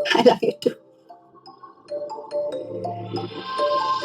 I love you too.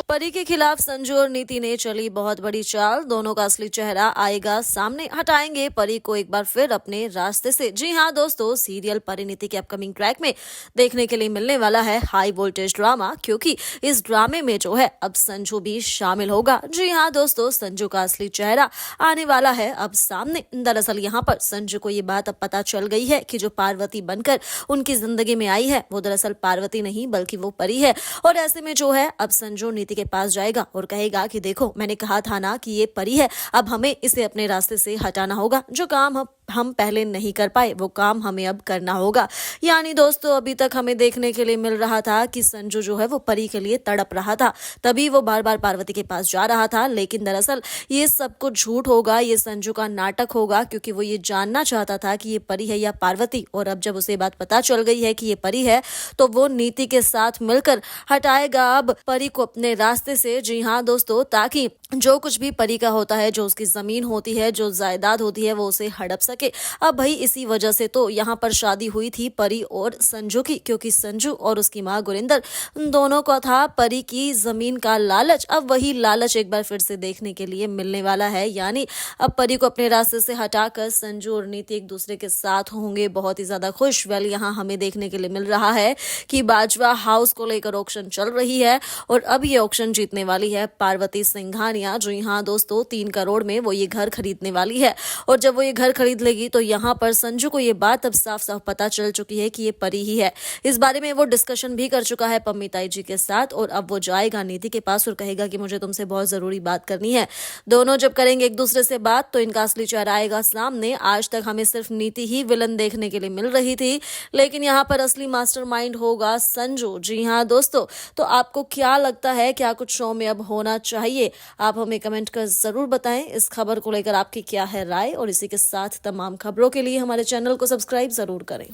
परी के खिलाफ संजू और नीति ने चली बहुत बड़ी चाल। दोनों का असली चेहरा आएगा सामने, हटाएंगे परी को एक बार फिर अपने रास्ते से। जी हाँ दोस्तों, सीरियल परिणीति के अपकमिंग ट्रैक में देखने के लिए मिलने वाला है हाई वोल्टेज ड्रामा, क्योंकि इस ड्रामे में जो है अब संजू भी शामिल होगा। जी हाँ दोस्तों, संजू का असली चेहरा आने वाला है अब सामने। दरअसल यहाँ पर संजू को ये बात अब पता चल गई है कि जो पार्वती बनकर उनकी जिंदगी में आई है वो दरअसल पार्वती नहीं बल्कि वो परी है। और ऐसे में जो है अब संजू नीति के पास जाएगा और कहेगा कि देखो, मैंने कहा था ना कि ये परी है, अब हमें इसे अपने रास्ते से हटाना होगा। जो काम हम पहले नहीं कर पाए वो काम हमें अब करना होगा। यानी दोस्तों, अभी तक हमें देखने के लिए मिल रहा था कि संजू जो है वो परी के लिए तड़प रहा था, तभी वो बार बार पार्वती के पास जा रहा था। लेकिन दरअसल ये सब कुछ झूठ होगा, ये संजू का नाटक होगा, क्योंकि वो ये जानना चाहता था कि ये परी है या पार्वती। और अब जब उसे बात पता चल गई है कि ये परी है, तो वो नीति के साथ मिलकर हटाएगा अब परी को अपने रास्ते से। जी हाँ दोस्तों, ताकि जो कुछ भी परी का होता है, जो उसकी जमीन होती है, जो जायदाद होती है, वो उसे हड़प सके। अब भाई इसी वजह से तो यहाँ पर शादी हुई थी परी और संजू की, क्योंकि संजू और उसकी माँ गुरिंदर दोनों को था परी की जमीन का लालच। अब वही लालच एक बार फिर से देखने के लिए मिलने वाला है। यानी अब परी को अपने रास्ते से हटाकर संजू और नीति एक दूसरे के साथ होंगे बहुत ही ज्यादा खुश। वेल, यहाँ हमें देखने के लिए मिल रहा है कि बाजवा हाउस को लेकर ऑक्शन चल रही है और अब ये ऑक्शन जीतने वाली है पार्वती सिंघानिया। जो यहाँ दोस्तों 3 करोड़ में वो ये घर खरीदने वाली है। और जब वो ये घर खरीद लेगी तो यहाँ पर संजू को ये बात अब साफ साफ पता चल चुकी है कि ये परी ही है। इस बारे में वो डिस्कशन भी कर चुका है पम्मीताई जी के साथ। और अब वो जाएगा नीति के पास और कहेगा कि मुझे तुमसे बहुत जरूरी बात करनी है। दोनों जब करेंगे एक दूसरे से बात तो इनका असली चेहरा आएगा सामने। आज तक हमें सिर्फ नीति ही विलन देखने के लिए मिल रही थी, लेकिन यहाँ पर असली मास्टरमाइंड होगा संजू। जी हाँ दोस्तों, तो आपको क्या लगता है, क्या कुछ शो में अब होना चाहिए? आप हमें कमेंट कर जरूर बताएं। इस खबर को लेकर आपकी क्या है राय? और इसी के साथ तमाम खबरों के लिए हमारे चैनल को सब्सक्राइब जरूर करें।